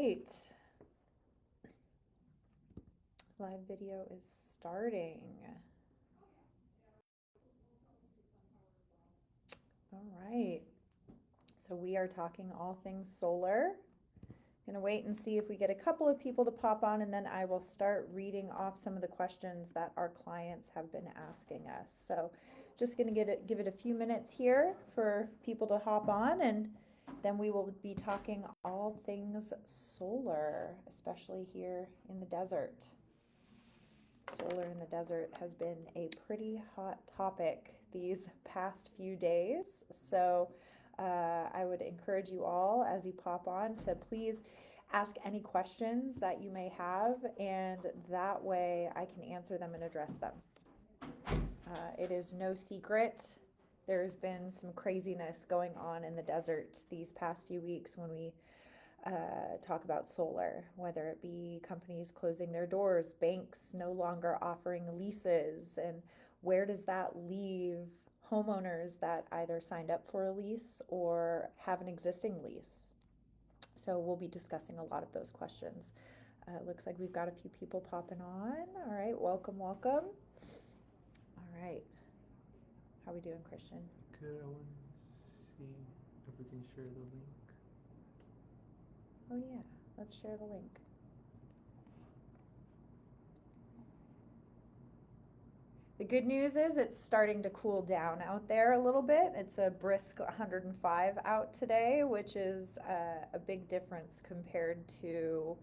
right. Live video is starting. All right. So we are talking all things solar. Gonna wait and see if we get a couple of people to pop on, and then I will start reading off some of the questions that our clients have been asking us. So just gonna give it a few minutes here for people to hop on, and then we will be talking all things solar, especially here in the desert. Solar in the desert has been a pretty hot topic these past few days. So I would encourage you all, as you pop on, to please ask any questions that you may have, and that way I can answer them and address them. It is no secret. There's been some craziness going on in the desert these past few weeks when we talk about solar, whether it be companies closing their doors, banks no longer offering leases, and where does that leave homeowners that either signed up for a lease or have an existing lease? So we'll be discussing a lot of those questions. Looks like we've got a few people popping on. All right, welcome, welcome. All right, how are we doing, Christian? Good, I want to see if we can share the link. Oh yeah, let's share the link. The good news is it's starting to cool down out there a little bit. It's a brisk 105 out today, which is a big difference compared to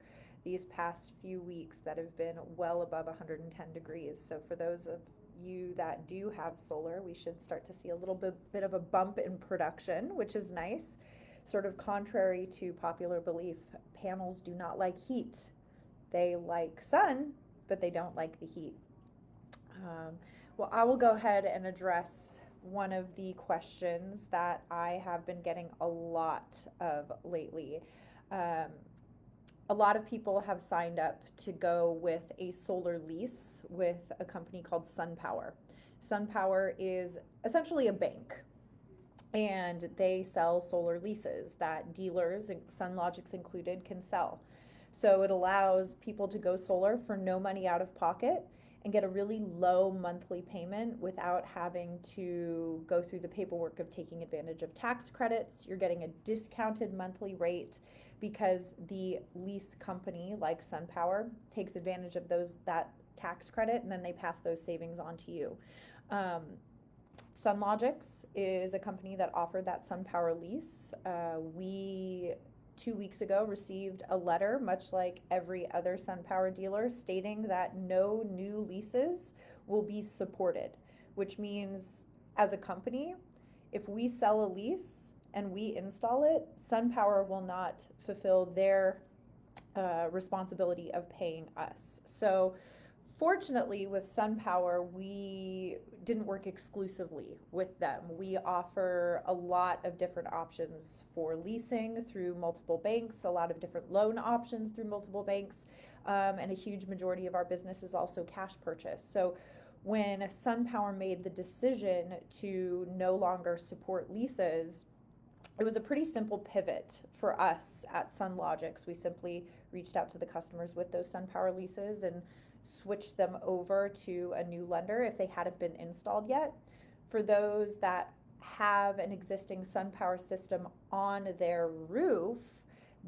these past few weeks that have been well above 110 degrees. So for those of you that do have solar, we should start to see a little bit of a bump in production, which is nice. Sort of contrary to popular belief, panels do not like heat. They like sun, but they don't like the heat. Well, I will go ahead and address one of the questions that I have been getting a lot of lately. A lot of people have signed up to go with a solar lease with a company called SunPower. SunPower is essentially a bank, and they sell solar leases that dealers, Sunlogix included, can sell. So it allows people to go solar for no money out of pocket and get a really low monthly payment without having to go through the paperwork of taking advantage of tax credits. You're getting a discounted monthly rate because the lease company, like SunPower, takes advantage of that tax credit, and then they pass those savings on to you. Sunlogix is a company that offered that SunPower lease. We 2 weeks ago received a letter, much like every other SunPower dealer, stating that no new leases will be supported, which means as a company, if we sell a lease and we install it, SunPower will not fulfill their responsibility of paying us. So fortunately, with SunPower, we didn't work exclusively with them. We offer a lot of different options for leasing through multiple banks, a lot of different loan options through multiple banks, and a huge majority of our business is also cash purchase. So when SunPower made the decision to no longer support leases, it was a pretty simple pivot for us at Sunlogix. We simply reached out to the customers with those SunPower leases and switch them over to a new lender if they hadn't been installed yet. For those that have an existing SunPower system on their roof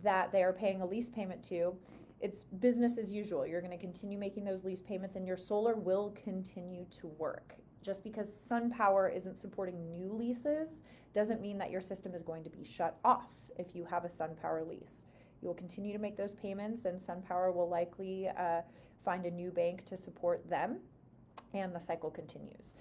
that they are paying a lease payment to, it's business as usual. You're going to continue making those lease payments and your solar will continue to work. Just because SunPower isn't supporting new leases doesn't mean that your system is going to be shut off if you have a SunPower lease. You will continue to make those payments, and SunPower will likely find a new bank to support them, and the cycle continues.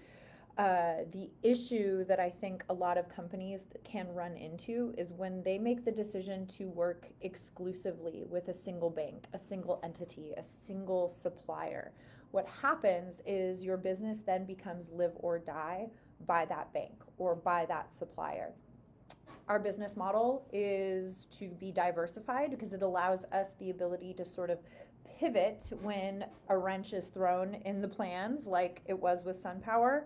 The issue that I think a lot of companies can run into is when they make the decision to work exclusively with a single bank, a single entity, a single supplier. What happens is your business then becomes live or die by that bank or by that supplier. Our business model is to be diversified because it allows us the ability to sort of pivot when a wrench is thrown in the plans, like it was with SunPower.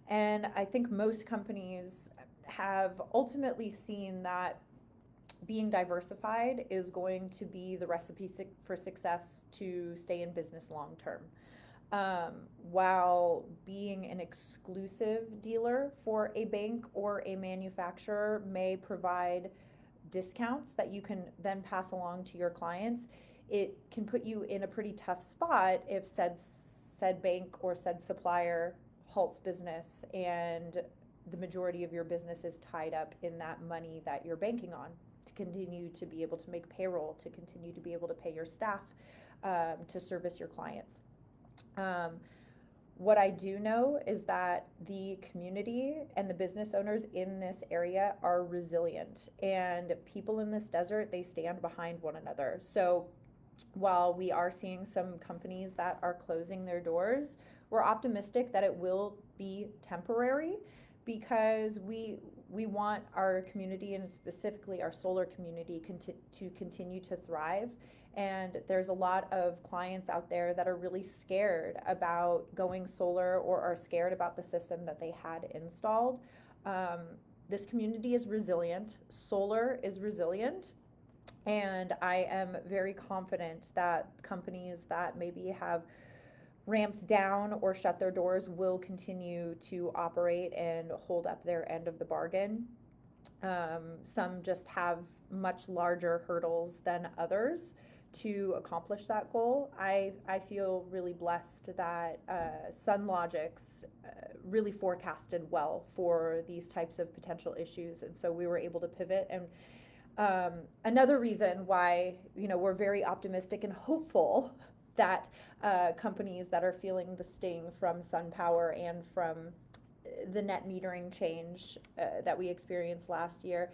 And I think most companies have ultimately seen that being diversified is going to be the recipe for success to stay in business long term. While being an exclusive dealer for a bank or a manufacturer may provide discounts that you can then pass along to your clients, it can put you in a pretty tough spot if said bank or said supplier halts business and the majority of your business is tied up in that money that you're banking on to continue to be able to make payroll, to continue to be able to pay your staff, to service your clients. What I do know is that the community and the business owners in this area are resilient, and people in this desert, they stand behind one another. So while we are seeing some companies that are closing their doors, we're optimistic that it will be temporary, because we want our community, and specifically our solar community, to continue to thrive. And there's a lot of clients out there that are really scared about going solar, or are scared about the system that they had installed. This community is resilient. Solar is resilient. And I am very confident that companies that maybe have ramped down or shut their doors will continue to operate and hold up their end of the bargain. Some just have much larger hurdles than others to accomplish that goal. I feel really blessed that Sunlogix really forecasted well for these types of potential issues, and so we were able to pivot. And another reason why, we're very optimistic and hopeful that companies that are feeling the sting from SunPower and from the net metering change that we experienced last year,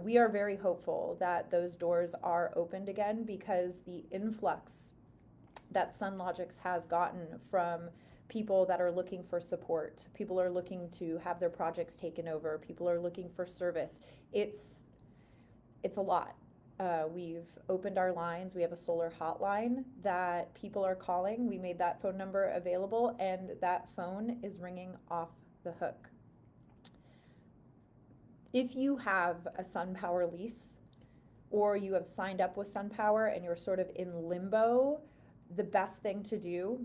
we are very hopeful that those doors are opened again, because the influx that Sunlogix has gotten from people that are looking for support, people are looking to have their projects taken over, people are looking for service, it's a lot. We've opened our lines. We have a solar hotline that people are calling. We made that phone number available, and that phone is ringing off the hook. If you have a SunPower lease, or you have signed up with SunPower and you're sort of in limbo, the best thing to do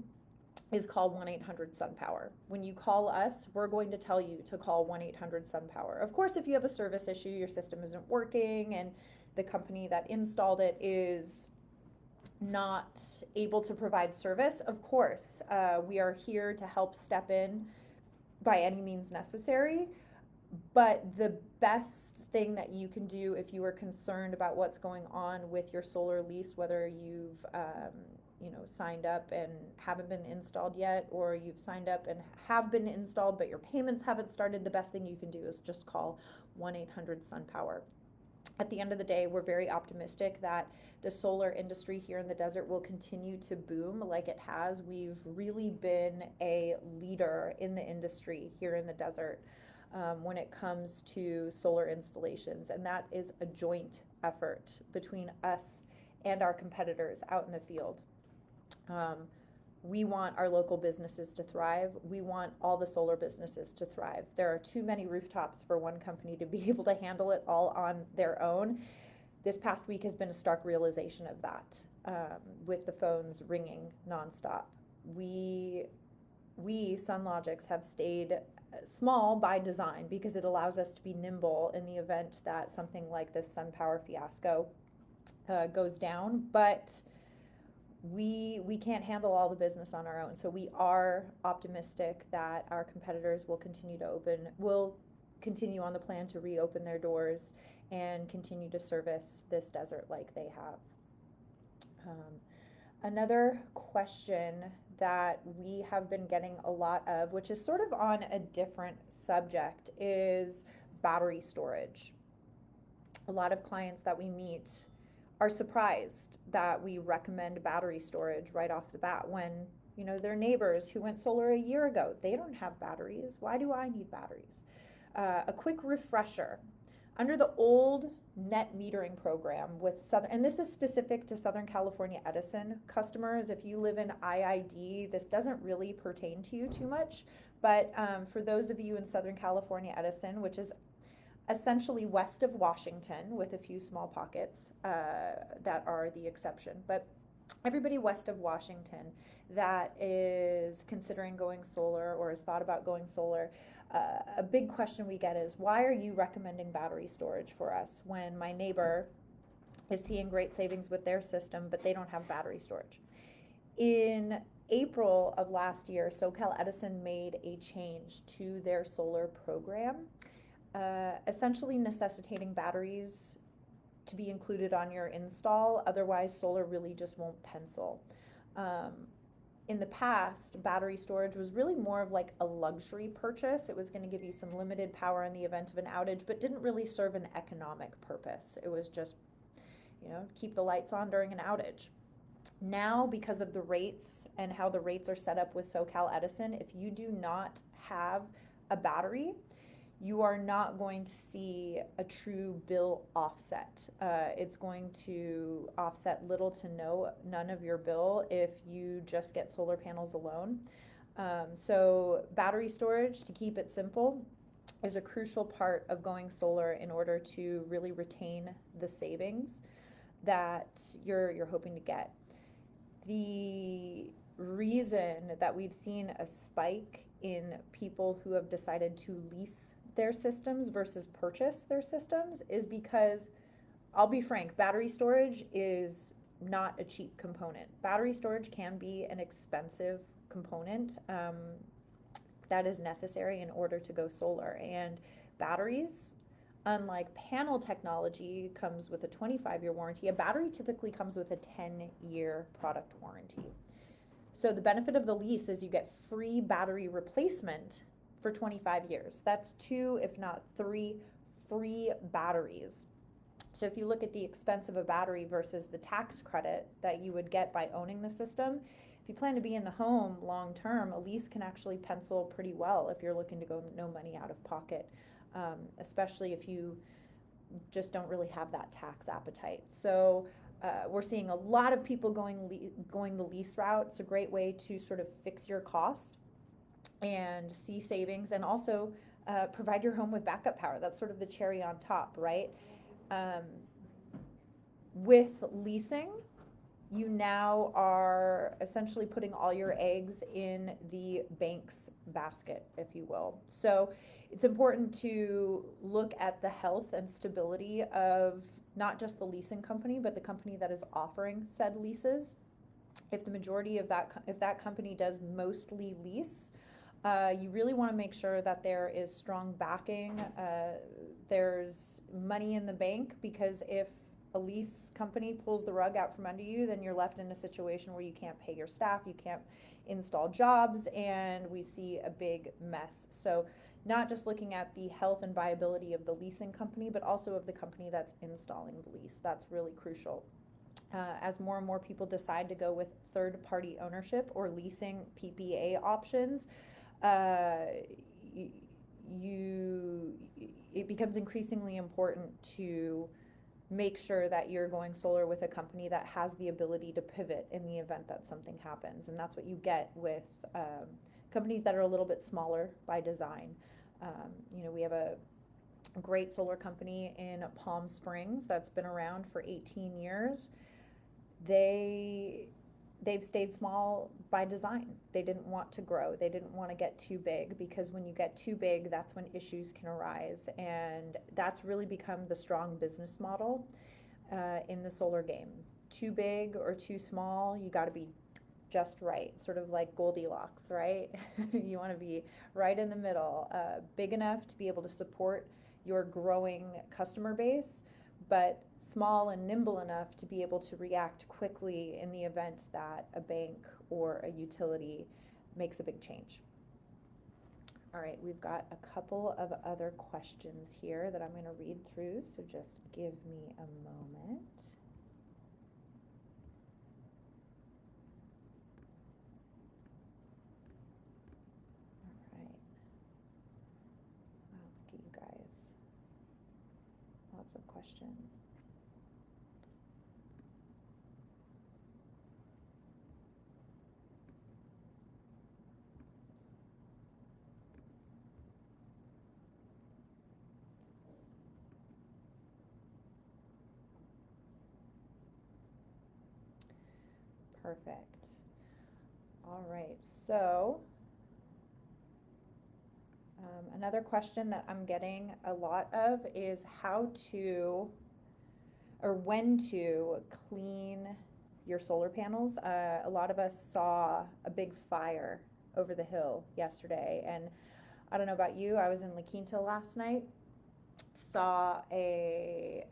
is call 1-800-SunPower. When you call us, we're going to tell you to call 1-800-SunPower. Of course, if you have a service issue, your system isn't working, and the company that installed it is not able to provide service, of course, we are here to help step in by any means necessary. But the best thing that you can do if you are concerned about what's going on with your solar lease, whether you've signed up and haven't been installed yet, or you've signed up and have been installed but your payments haven't started, the best thing you can do is just call 1-800-SunPower. At the end of the day, we're very optimistic that the solar industry here in the desert will continue to boom like it has. We've really been a leader in the industry here in the desert when it comes to solar installations, and that is a joint effort between us and our competitors out in the field. We want our local businesses to thrive. We want all the solar businesses to thrive. There are too many rooftops for one company to be able to handle it all on their own. This past week has been a stark realization of that, with the phones ringing nonstop. We Sunlogix, have stayed small by design, because it allows us to be nimble in the event that something like this SunPower fiasco goes down. But we can't handle all the business on our own. So we are optimistic that our competitors will continue on the plan to reopen their doors and continue to service this desert like they have. Another question that we have been getting a lot of, which is sort of on a different subject, is battery storage. A lot of clients that we meet are surprised that we recommend battery storage right off the bat, when their neighbors who went solar a year ago, they don't have batteries. Why do I need batteries? A quick refresher. Under the old net metering program with Southern, and this is specific to Southern California Edison customers. If you live in IID, this doesn't really pertain to you too much, but for those of you in Southern California Edison, which is essentially west of Washington, with a few small pockets that are the exception. But everybody west of Washington that is considering going solar or has thought about going solar, a big question we get is, why are you recommending battery storage for us when my neighbor is seeing great savings with their system, but they don't have battery storage? In April of last year, SoCal Edison made a change to their solar program, essentially necessitating batteries to be included on your install. Otherwise, solar really just won't pencil. In the past, battery storage was really more of like a luxury purchase. It was going to give you some limited power in the event of an outage, but didn't really serve an economic purpose. It was just, keep the lights on during an outage. Now, because of the rates and how the rates are set up with SoCal Edison, if you do not have a battery, you are not going to see a true bill offset. It's going to offset little to none of your bill if you just get solar panels alone. So battery storage, to keep it simple, is a crucial part of going solar in order to really retain the savings that you're hoping to get. The reason that we've seen a spike in people who have decided to lease their systems versus purchase their systems is because, I'll be frank, battery storage is not a cheap component. Battery storage can be an expensive component that is necessary in order to go solar. And batteries, unlike panel technology, comes with a 25-year warranty. A battery typically comes with a 10-year product warranty. So the benefit of the lease is you get free battery replacement for 25 years. That's 2, if not 3, free batteries. So if you look at the expense of a battery versus the tax credit that you would get by owning the system, if you plan to be in the home long term, a lease can actually pencil pretty well if you're looking to go no money out of pocket, especially if you just don't really have that tax appetite. So we're seeing a lot of people going the lease route. It's a great way to sort of fix your cost and see savings, and also provide your home with backup power. That's sort of the cherry on top, right? With leasing, you now are essentially putting all your eggs in the bank's basket, if you will. So it's important to look at the health and stability of not just the leasing company, but the company that is offering said leases. If the majority of if that company does mostly lease, you really want to make sure that there is strong backing. There's money in the bank, because if a lease company pulls the rug out from under you, then you're left in a situation where you can't pay your staff, you can't install jobs, and we see a big mess. So not just looking at the health and viability of the leasing company, but also of the company that's installing the lease. That's really crucial. As more and more people decide to go with third-party ownership or leasing PPA options, it becomes increasingly important to make sure that you're going solar with a company that has the ability to pivot in the event that something happens. And that's what you get with companies that are a little bit smaller by design. We have a great solar company in Palm Springs that's been around for 18 years. They've stayed small by design. They didn't want to grow. They didn't want to get too big, because when you get too big, that's when issues can arise. And that's really become the strong business model in the solar game. Too big or too small, you got to be just right, sort of like Goldilocks, right? You want to be right in the middle, big enough to be able to support your growing customer base, but small and nimble enough to be able to react quickly in the event that a bank or a utility makes a big change. All right, we've got a couple of other questions here that I'm going to read through, so just give me a moment. All right. Wow, look at you guys. Lots of questions. Perfect. All right, so another question that I'm getting a lot of is how to or when to clean your solar panels. A lot of us saw a big fire over the hill yesterday, and I don't know about you, I was in La Quinta last night, saw a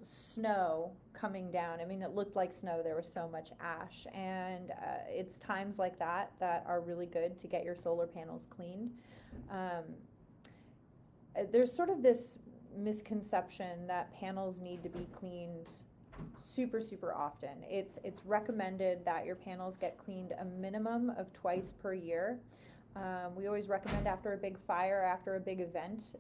snow coming down. I mean, it looked like snow. There was so much ash, and it's times like that that are really good to get your solar panels cleaned. Um, there's sort of this misconception that panels need to be cleaned super often. It's recommended that your panels get cleaned a minimum of twice per year. We always recommend after a big fire, after a big event,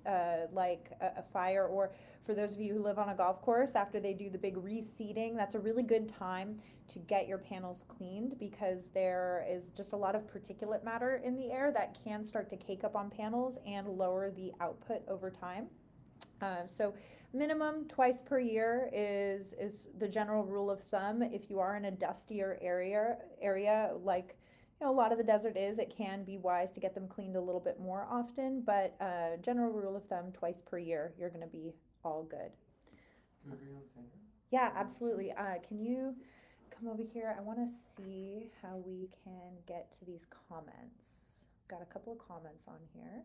like a fire, or for those of you who live on a golf course, after they do the big reseeding, that's a really good time to get your panels cleaned because there is just a lot of particulate matter in the air that can start to cake up on panels and lower the output over time. So minimum twice per year is the general rule of thumb. If you are in a dustier area like a lot of the desert is, it can be wise to get them cleaned a little bit more often, but general rule of thumb, twice per year, you're going to be all good. Yeah, absolutely. Can you come over here? I want to see how we can get to these comments. Got a couple of comments on here.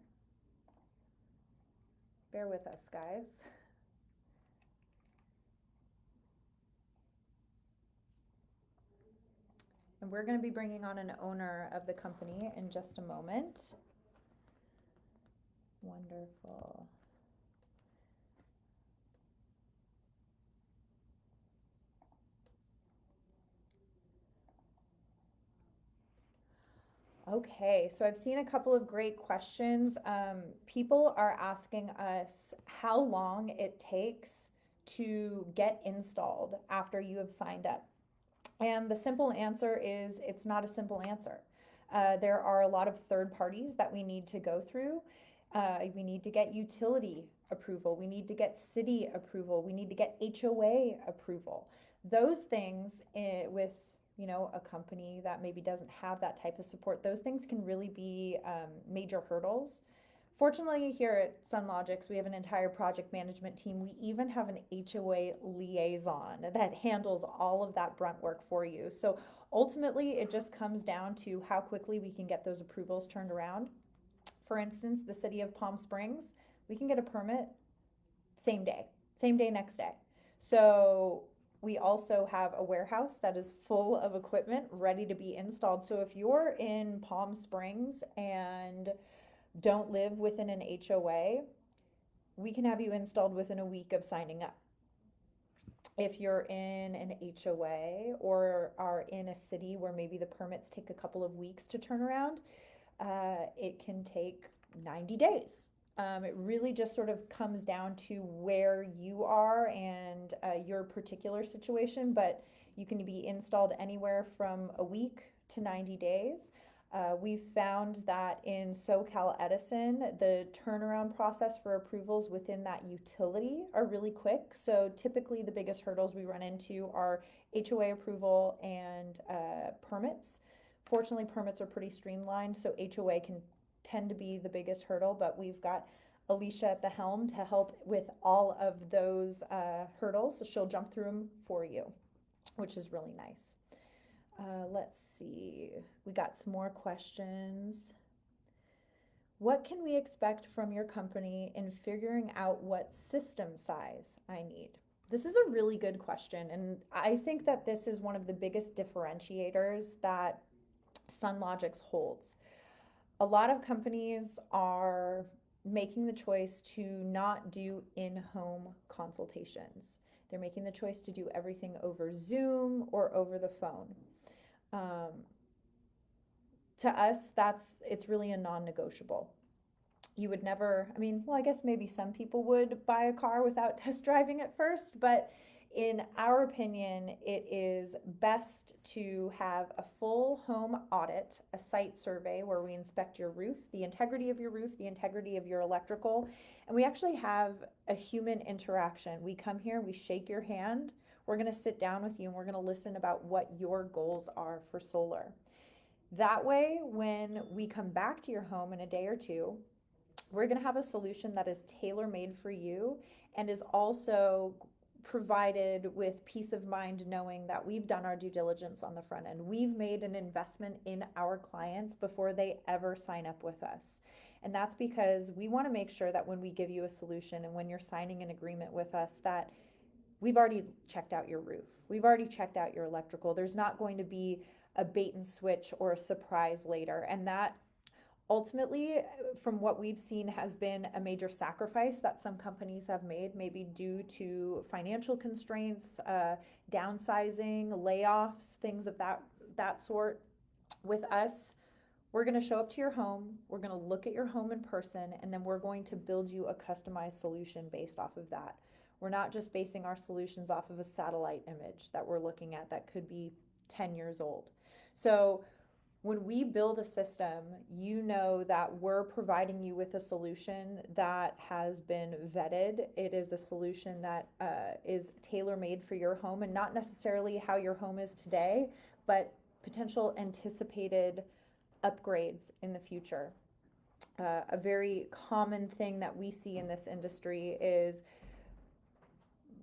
Bear with us, guys. And we're going to be bringing on an owner of the company in just a moment. Wonderful. Okay, so I've seen a couple of great questions. People are asking us how long it takes to get installed after you have signed up. And the simple answer is it's not a simple answer. There are a lot of third parties that we need to go through. We need to get utility approval. We need to get city approval. We need to get HOA approval. Those things with a company that maybe doesn't have that type of support, those things can really be major hurdles. Fortunately, here at Sunlogix, we have an entire project management team. We even have an HOA liaison that handles all of that brunt work for you. So ultimately, it just comes down to how quickly we can get those approvals turned around. For instance, the city of Palm Springs, we can get a permit same day, next day. So we also have a warehouse that is full of equipment ready to be installed. So if you're in Palm Springs and don't live within an HOA, we can have you installed within a week of signing up. If you're in an HOA or are in a city where maybe the permits take a couple of weeks to turn around, it can take 90 days. It really just sort of comes down to where you are and your particular situation, but you can be installed anywhere from a week to 90 days. We've found that in SoCal Edison, the turnaround process for approvals within that utility are really quick. So typically the biggest hurdles we run into are HOA approval and permits. Fortunately, permits are pretty streamlined, so HOA can tend to be the biggest hurdle, but we've got Alicia at the helm to help with all of those hurdles. So she'll jump through them for you, which is really nice. Let's see, we got some more questions. What can we expect from your company in figuring out what system size I need? This is a really good question, and I think that this is one of the biggest differentiators that Sunlogix holds. A lot of companies are making the choice to not do in-home consultations. They're making the choice to do everything over Zoom or over the phone. To us, it's really a non-negotiable. You would never, I mean, well, I guess maybe some people would buy a car without test driving it first, but In our opinion, it is best to have a full home audit, a site survey where we inspect your roof, the integrity of your roof, the integrity of your electrical, and we actually have a human interaction. We come here, we shake your hand, we're going to sit down with you, and we're going to listen about what your goals are for solar. That way, when we come back to your home in a day or two, we're going to have a solution that is tailor-made for you and is also provided with peace of mind knowing that we've done our due diligence on the front end. We've made an investment in our clients before they ever sign up with us. And that's because we want to make sure that when we give you a solution and when you're signing an agreement with us, that we've already checked out your roof. We've already checked out your electrical. There's not going to be a bait and switch or a surprise later. And that ultimately, from what we've seen, has been a major sacrifice that some companies have made, maybe due to financial constraints, downsizing, layoffs, things of that sort. With us, we're going to show up to your home, we're going to look at your home in person, and then we're going to build you a customized solution based off of that. We're not just basing our solutions off of a satellite image that we're looking at that could be 10 years old. So when we build a system, you know that we're providing you with a solution that has been vetted. It is a solution that is tailor-made for your home, and not necessarily how your home is today, but potential anticipated upgrades in the future. A very common thing that we see in this industry is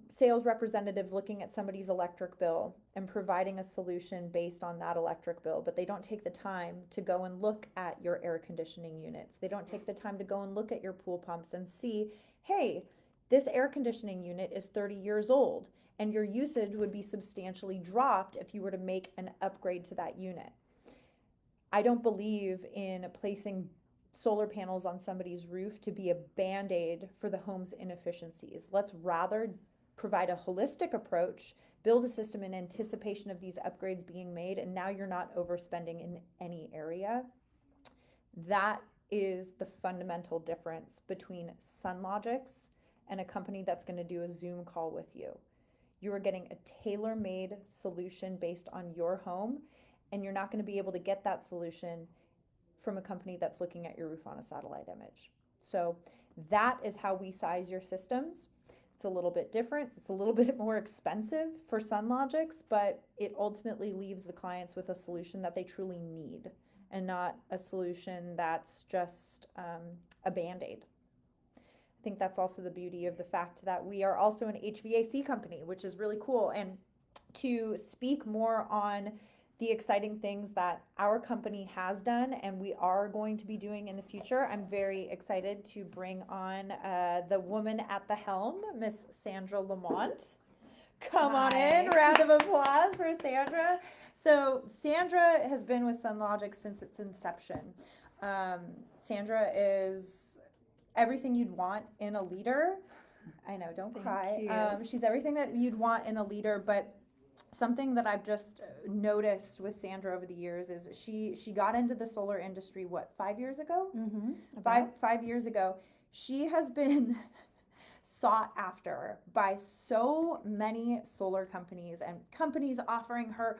sales representatives looking at somebody's electric bill and providing a solution based on that electric bill, but they don't take the time to go and look at your air conditioning units. They don't take the time to go and look at your pool pumps and see, hey, this air conditioning unit is 30 years old and your usage would be substantially dropped if you were to make an upgrade to that unit. I don't believe in placing solar panels on somebody's roof to be a band-aid for the home's inefficiencies. Let's rather provide a holistic approach, build a system in anticipation of these upgrades being made, and now you're not overspending in any area. That is the fundamental difference between Sunlogix and a company that's going to do a Zoom call with you. You are getting a tailor-made solution based on your home, and you're not going to be able to get that solution from a company that's looking at your roof on a satellite image. So that is how we size your systems. It's a little bit different. It's a little bit more expensive for Sunlogix, but it ultimately leaves the clients with a solution that they truly need and not a solution that's just a Band-Aid. I think that's also the beauty of the fact that we are also an HVAC company, which is really cool. And to speak more on the exciting things that our company has done and we are going to be doing in the future, I'm very excited to bring on the woman at the helm, Miss Sandra Lamont. Come on in, round of applause for Sandra. So Sandra has been with Sunlogix since its inception. Sandra is everything you'd want in a leader. I know, don't cry. She's everything that you'd want in a leader, but something that I've just noticed with Sandra over the years is she got into the solar industry, what, 5 years ago? Mm-hmm. Five years ago. She has been sought after by so many solar companies and companies offering her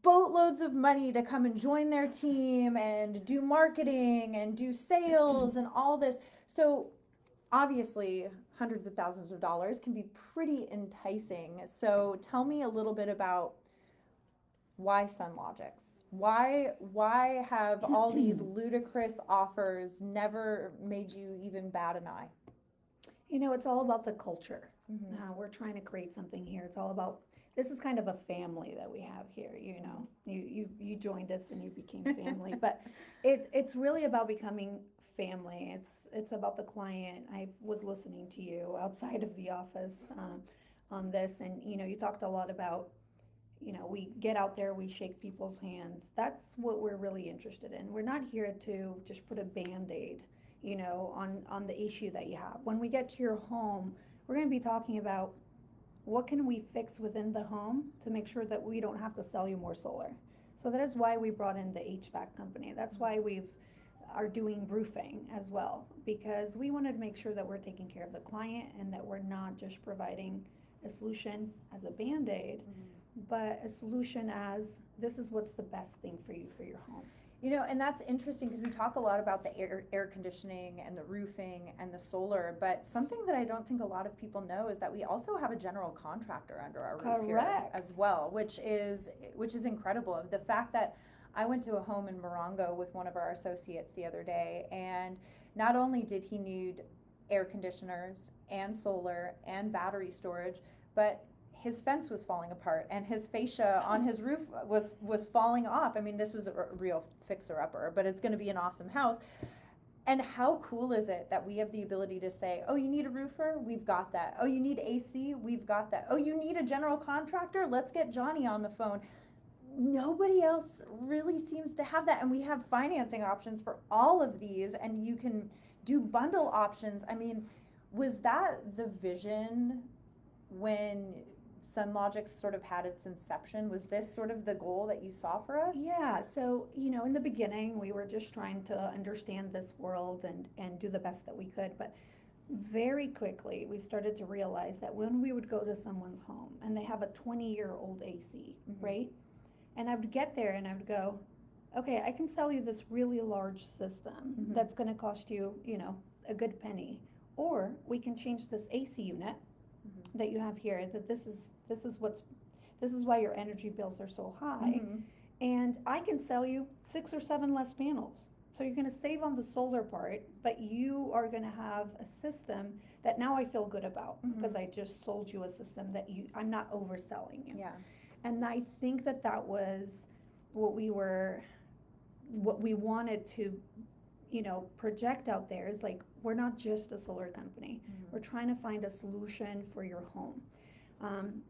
boatloads of money to come and join their team and do marketing and do sales and all this. So obviously, hundreds of thousands of dollars can be pretty enticing. So tell me a little bit about why Sunlogix? Why have all these ludicrous offers never made you even bat an eye? You know, it's all about the culture. Mm-hmm. We're trying to create something here. It's all about, this is kind of a family that we have here, you know. You joined us and you became family. But it's really about becoming family. It's about the client. I was listening to you outside of the office on this, and you know, you talked a lot about, you know, we get out there, we shake people's hands. That's what we're really interested in. We're not here to just put a Band-Aid, you know, on the issue that you have. When we get to your home, we're going to be talking about what can we fix within the home to make sure that we don't have to sell you more solar. So that is why we brought in the HVAC company. That's why are doing roofing as well, because we wanted to make sure that we're taking care of the client and that we're not just providing a solution as a Band-Aid, but a solution as this is what's the best thing for you for your home. You know, and that's interesting because we talk a lot about the air conditioning and the roofing and the solar, but something that I don't think a lot of people know is that we also have a general contractor under our roof here Correct. as well, which is incredible. The fact that I went to a home in Morongo with one of our associates the other day, and not only did he need air conditioners and solar and battery storage, but his fence was falling apart and his fascia on his roof was falling off. I mean, this was a real fixer-upper, but it's going to be an awesome house. And how cool is it that we have the ability to say, oh, you need a roofer? We've got that. Oh, you need AC? We've got that. Oh, you need a general contractor? Let's get Johnny on the phone. Nobody else really seems to have that. And we have financing options for all of these, and you can do bundle options. I mean, was that the vision when Sunlogix sort of had its inception? Was this sort of the goal that you saw for us? Yeah, so, in the beginning, we were just trying to understand this world and do the best that we could, but very quickly, we started to realize that when we would go to someone's home and they have a 20-year-old AC, right? And I would get there and I would go, okay, I can sell you this really large system that's going to cost you, a good penny. Or we can change this AC unit that you have here, that this is why your energy bills are so high. And I can sell you 6 or 7 less panels. So you're going to save on the solar part, but you are going to have a system that now I feel good about because I just sold you a system that I'm not overselling you. Yeah. And I think that was what we wanted to, project out there is like, we're not just a solar company. We're trying to find a solution for your home.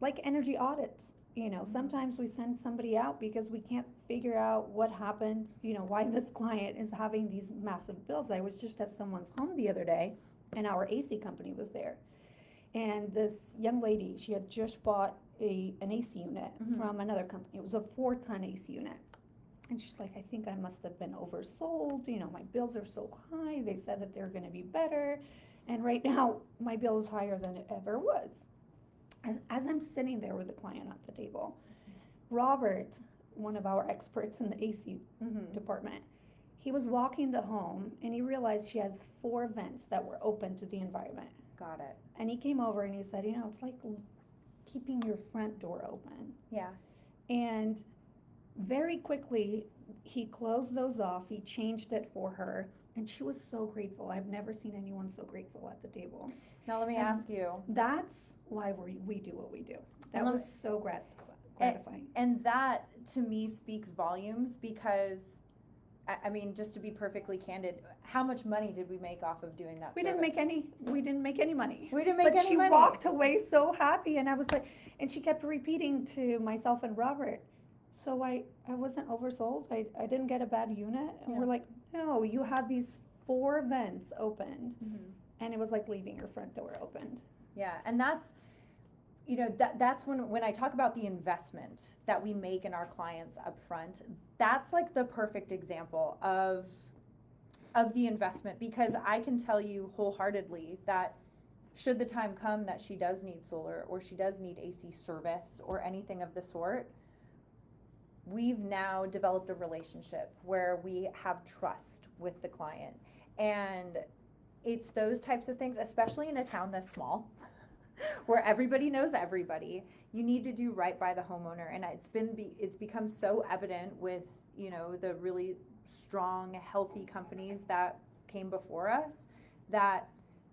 Like energy audits, sometimes we send somebody out because we can't figure out what happened, why this client is having these massive bills. I was just at someone's home the other day and our AC company was there. And this young lady, she had just bought an AC unit from another company. It was a 4-ton AC unit. And she's like, I think I must have been oversold. My bills are so high. They said that they're going to be better. And right now, my bill is higher than it ever was. As I'm sitting there with the client at the table, Robert, one of our experts in the AC department, he was walking the home and he realized she had 4 vents that were open to the environment. Got it. And he came over and he said, it's like keeping your front door open. Yeah. And very quickly, he closed those off. He changed it for her. And she was so grateful. I've never seen anyone so grateful at the table. Now let me ask you. That's why we do what we do. That was so gratifying. And that, to me, speaks volumes because, I mean, just to be perfectly candid, how much money did we make off of doing that We service? didn't make any money. We didn't make any money. But she walked away so happy, and I was like, and she kept repeating to myself and Robert, so I wasn't oversold. I didn't get a bad unit. And we're like, no, you had these 4 vents opened, and it was like leaving your front door opened. Yeah, and that's, that's when I talk about the investment that we make in our clients up front, that's like the perfect example of the investment, because I can tell you wholeheartedly that should the time come that she does need solar or she does need AC service or anything of the sort, we've now developed a relationship where we have trust with the client. And it's those types of things, especially in a town that's small, where everybody knows everybody. You need to do right by the homeowner, and it's become so evident with the really strong, healthy companies that came before us that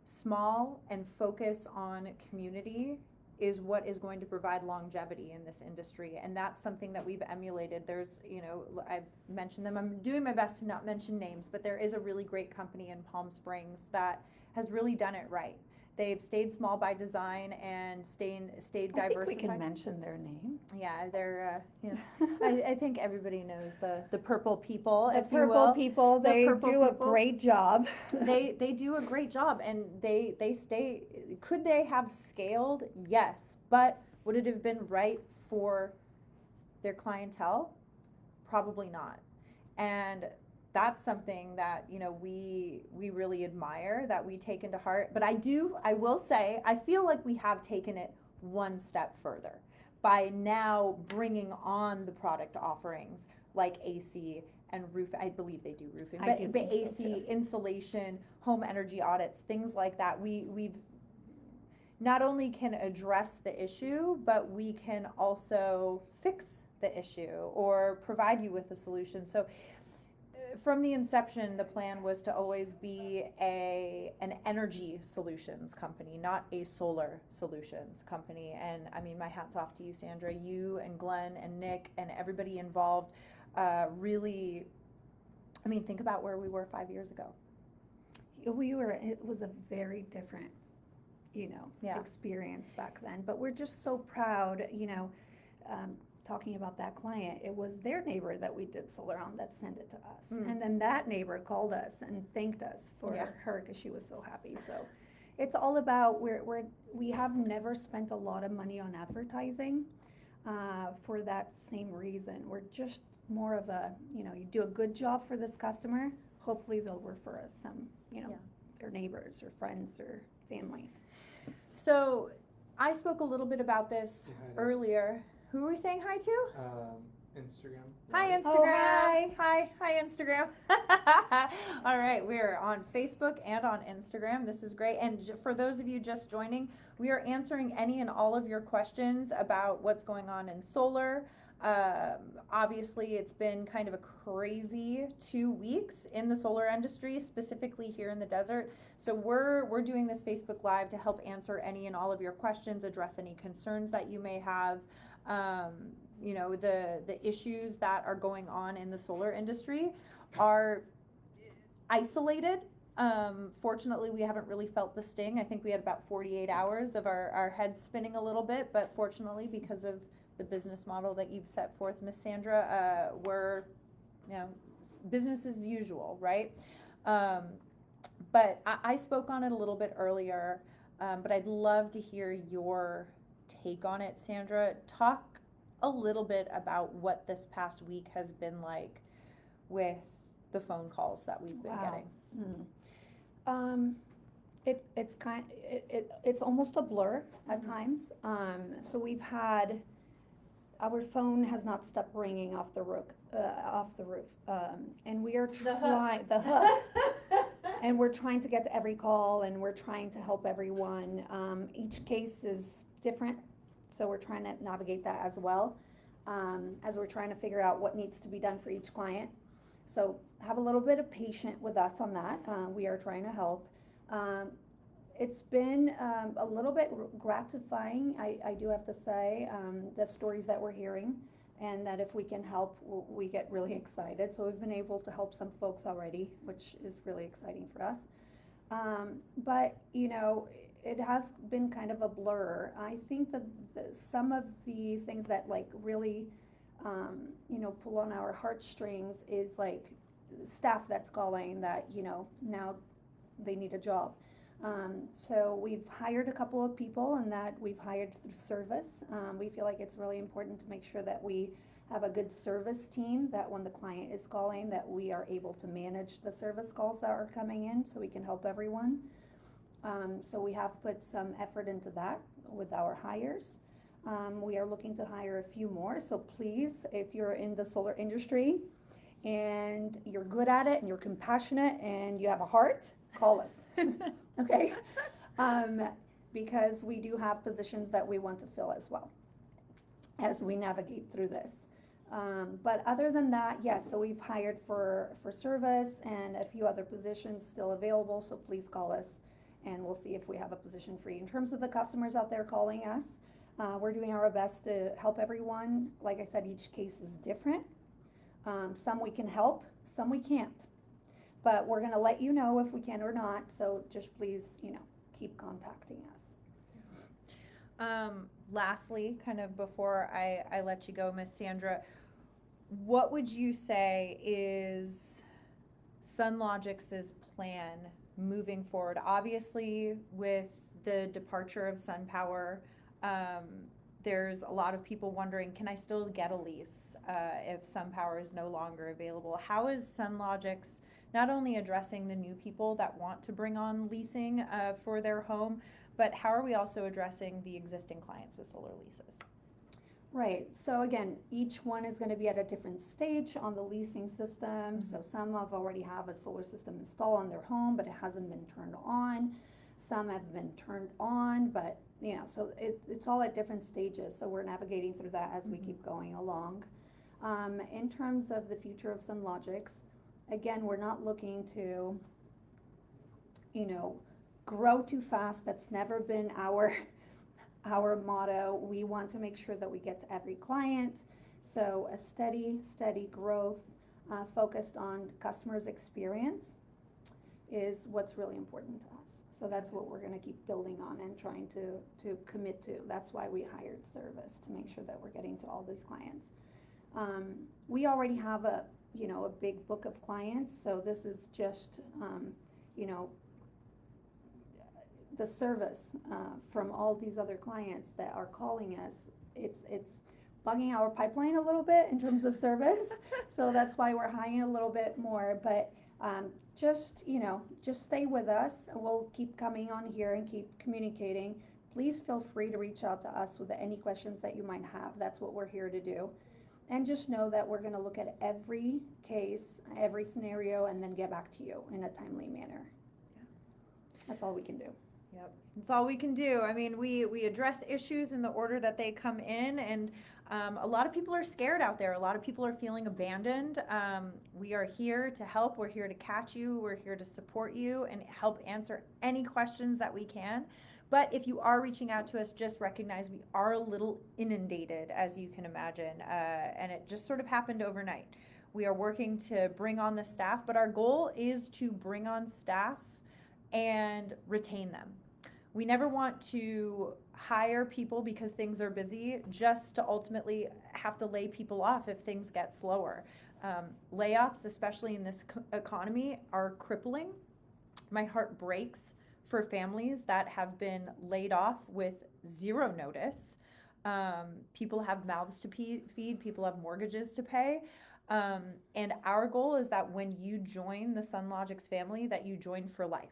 small and focus on community is what is going to provide longevity in this industry. And that's something that we've emulated. There's, I've mentioned them. I'm doing my best to not mention names, but there is a really great company in Palm Springs that has really done it right. They've stayed small by design and stayed diversified. I think we can mention their name. Yeah, they're, I think everybody knows the Purple People, The if you will. Purple People, they do a great job. They do a great job, and they stay. Could they have scaled? Yes, but would it have been right for their clientele? Probably not. And that's something that we really admire, that we take into heart. But I will say, I feel like we have taken it one step further by now bringing on the product offerings like AC and roof. I believe they do roofing, I do but think so, AC, too. insulation, home energy audits, things like that. We've not only can address the issue, but we can also fix the issue or provide you with a solution. So from the inception, the plan was to always be an energy solutions company, not a solar solutions company. And I mean, my hat's off to you, Sandra. You and Glenn and Nick and everybody involved really, I mean, think about where we were 5 years ago. It was a very different, Yeah. experience back then. But we're just so proud, talking about that client. It was their neighbor that we did solar on that sent it to us. Mm. And then that neighbor called us and thanked us for Yeah. her because she was so happy. So it's all about, we have never spent a lot of money on advertising for that same reason. We're just more of you do a good job for this customer, hopefully they'll refer us some, Yeah. their neighbors or friends or family. So I spoke a little bit about this Yeah, hi there. earlier. Who are we saying hi to? Instagram. Hi, Right? Instagram. Oh, hi. Hi, Instagram. All right, we're on Facebook and on Instagram. This is great. And for those of you just joining, we are answering any and all of your questions about what's going on in solar. Obviously, it's been kind of a crazy 2 weeks in the solar industry, specifically here in the desert. So we're doing this Facebook Live to help answer any and all of your questions, address any concerns that you may have. The issues that are going on in the solar industry are isolated. Fortunately, we haven't really felt the sting. I think we had about 48 hours of our heads spinning a little bit, but fortunately, because of the business model that you've set forth, Miss Sandra, we're, business as usual, right? But I spoke on it a little bit earlier, but I'd love to hear your take on it, Sandra. Talk a little bit about what this past week has been like with the phone calls that we've been getting. It's almost a blur at times. So we've had, our phone has not stopped ringing off the roof, and we are trying the hook. And we're trying to get to every call, and we're trying to help everyone. Each case is different, so we're trying to navigate that as well, as we're trying to figure out what needs to be done for each client. So have a little bit of patience with us on that. We are trying to help. It's been a little bit gratifying, I do have to say, the stories that we're hearing, and that if we can help, we get really excited. So we've been able to help some folks already, which is really exciting for us. But it has been kind of a blur. I think that some of the things that really pull on our heartstrings is like staff that's calling that now they need a job. So we've hired a couple of people, and that we've hired through service. We feel like it's really important to make sure that we have a good service team, that when the client is calling, that we are able to manage the service calls that are coming in so we can help everyone. So we have put some effort into that with our hires. We are looking to hire a few more, so please, if you're in the solar industry and you're good at it and you're compassionate and you have a heart, call us. Okay? Because we do have positions that we want to fill as well as we navigate through this. But other than that, yes, so we've hired for service and a few other positions still available, so please call us and we'll see if we have a position for you. In terms of the customers out there calling us, we're doing our best to help everyone. Like I said, each case is different. Some we can help, some we can't. But we're gonna let you know if we can or not, so just please, keep contacting us. Lastly, kind of before I let you go, Miss Sandra, what would you say is Sunlogix's plan moving forward? Obviously, with the departure of SunPower, there's a lot of people wondering, can I still get a lease if SunPower is no longer available? How is Sunlogix not only addressing the new people that want to bring on leasing for their home, but how are we also addressing the existing clients with solar leases? Right, so again, each one is gonna be at a different stage on the leasing system. So some have already have a solar system installed on their home, but it hasn't been turned on. Some have been turned on, but, so it's all at different stages, so we're navigating through that as we keep going along. In terms of the future of Sunlogix, again, we're not looking to, grow too fast. That's never been our motto. We want to make sure that we get to every client. So a steady growth focused on customers' experience is what's really important to us. So that's what we're going to keep building on and trying to commit to. That's why we hired Service, to make sure that we're getting to all these clients. We already have a big book of clients, so this is just, the service from all these other clients that are calling us. It's bugging our pipeline a little bit in terms of service. So that's why we're hiring a little bit more, but just stay with us. We'll keep coming on here and keep communicating. Please feel free to reach out to us with any questions that you might have. That's what we're here to do. And just know that we're going to look at every case, every scenario, and then get back to you in a timely manner. That's all we can do. Yep, that's all we can do. I mean, we address issues in the order that they come in, and a lot of people are scared out there. A lot of people are feeling abandoned. We are here to help. We're here to catch you. We're here to support you and help answer any questions that we can. But if you are reaching out to us, just recognize we are a little inundated, as you can imagine, and it just sort of happened overnight. We are working to bring on the staff, but our goal is to bring on staff and retain them. We never want to hire people because things are busy, just to ultimately have to lay people off if things get slower. Layoffs, especially in this economy, are crippling. My heart breaks for families that have been laid off with zero notice. People have mouths to feed, people have mortgages to pay. And our goal is that when you join the Sunlogix family, that you join for life.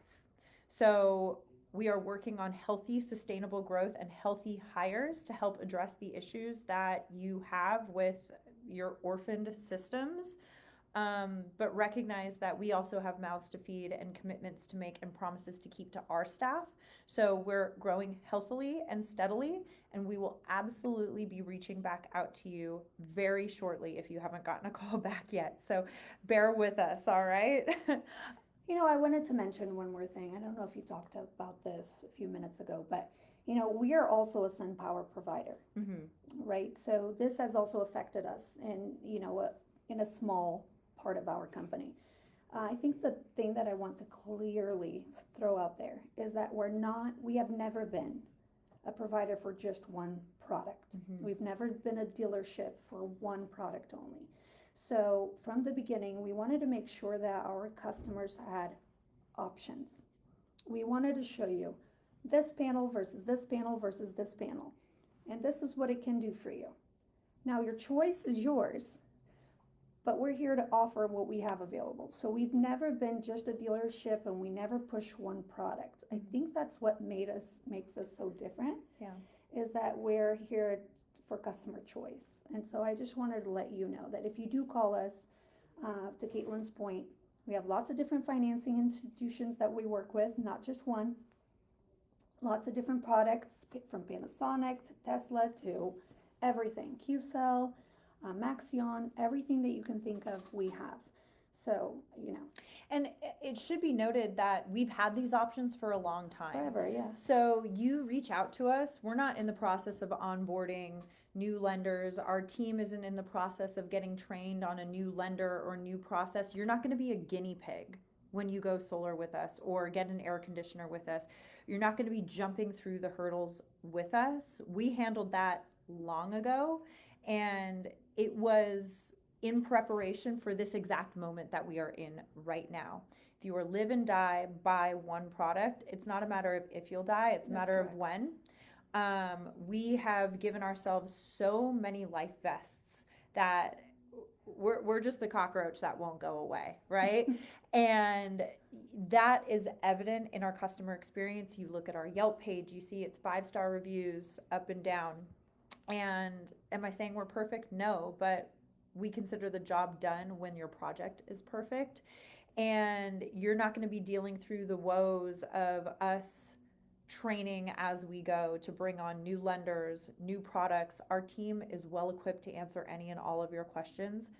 So we are working on healthy, sustainable growth and healthy hires to help address the issues that you have with your orphaned systems. But recognize that we also have mouths to feed and commitments to make and promises to keep to our staff. So we're growing healthily and steadily, and we will absolutely be reaching back out to you very shortly if you haven't gotten a call back yet. So bear with us, all right? I wanted to mention one more thing. I don't know if you talked about this a few minutes ago, but we are also a SunPower provider, right? So this has also affected us in a small part of our company. I think the thing that I want to clearly throw out there is that we have never been a provider for just one product. We've never been a dealership for one product only. So from the beginning, we wanted to make sure that our customers had options. We wanted to show you this panel versus this panel versus this panel. And this is what it can do for you. Now your choice is yours, but we're here to offer what we have available. So we've never been just a dealership and we never push one product. I think that's what makes us so different. Yeah. Is that we're here for customer choice. And so I just wanted to let you know that if you do call us, to Caitlin's point, we have lots of different financing institutions that we work with, not just one. Lots of different products from Panasonic to Tesla to everything. QCell, Maxion, everything that you can think of, we have. So, And it should be noted that we've had these options for a long time. Forever, yeah. So you reach out to us. We're not in the process of onboarding new lenders. Our team isn't in the process of getting trained on a new lender or new process. You're not going to be a guinea pig when you go solar with us or get an air conditioner with us. You're not going to be jumping through the hurdles with us. We handled that long ago, and it was in preparation for this exact moment that we are in right now. If you are live and die by one product, it's not a matter of if you'll die, it's a matter of when. We have given ourselves so many life vests that we're just the cockroach that won't go away, right? And that is evident in our customer experience. You look at our Yelp page, you see it's 5-star reviews up and down. And am I saying we're perfect? No, but we consider the job done when your project is perfect. And you're not going to be dealing through the woes of us training as we go to bring on new lenders, new products. Our team is well equipped to answer any and all of your questions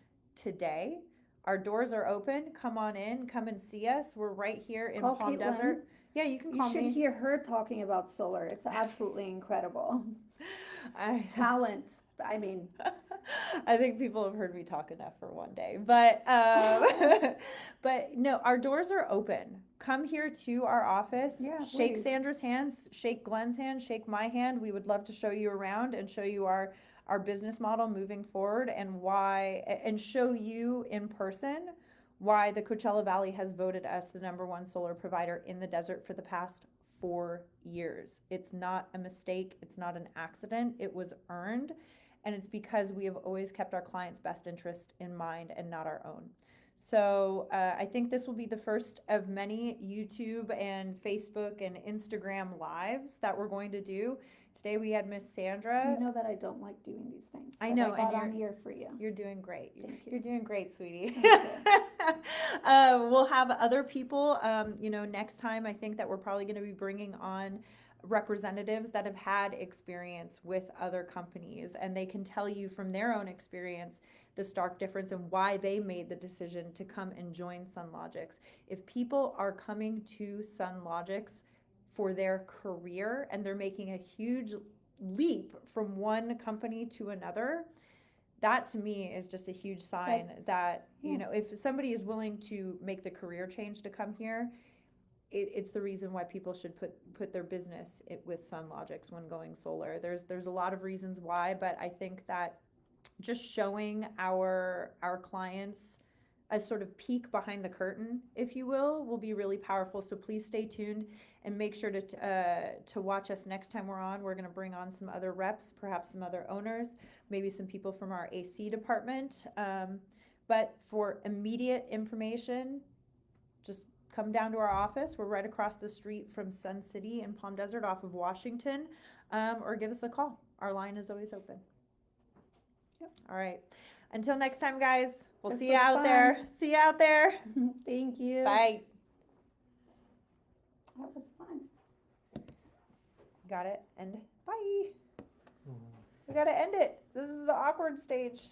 today. Our doors are open. Come on in, come and see us. We're right here in Call Palm Caitlin. Desert. Yeah, you can You call should me. hear her talking about solar. It's absolutely incredible. I, Talent. I mean, I think people have heard me talk enough for one day, but but no, our doors are open. Come here to our office. Yeah, Shake please. Sandra's hands, shake Glenn's hand, shake my hand. We would love to show you around and show you our business model moving forward and why, and show you in person why the Coachella Valley has voted us the #1 solar provider in the desert for the past 4 years. It's not a mistake. It's not an accident. It was earned. And it's because we have always kept our clients' best interest in mind and not our own. So I think this will be the first of many YouTube and Facebook and Instagram lives that we're going to do. Today we had Miss Sandra. you know that I don't like doing these things. I but know, I and got on here for you. You're doing great. Thank you. You're doing great, sweetie. Thank We'll have other people, next time. I think that we're probably going to be bringing on representatives that have had experience with other companies, and they can tell you from their own experience the stark difference and why they made the decision to come and join Sunlogix. If people are coming to Sunlogix for their career and they're making a huge leap from one company to another, that to me is just a huge sign that, if somebody is willing to make the career change to come here, it's the reason why people should put their business with Sunlogix when going solar. There's a lot of reasons why, but I think that just showing our clients a sort of peek behind the curtain, if you will be really powerful. So please stay tuned and make sure to watch us next time we're on. We're going to bring on some other reps, perhaps some other owners, maybe some people from our AC department. But for immediate information, just come down to our office. We're right across the street from Sun City in Palm Desert off of Washington, or give us a call. Our line is always open. Yep. All right. Until next time, guys, we'll This see you was out fun. there. See you out there. Thank you. Bye. That was fun. Got it. And bye. Mhm. We got to end it. This is the awkward stage.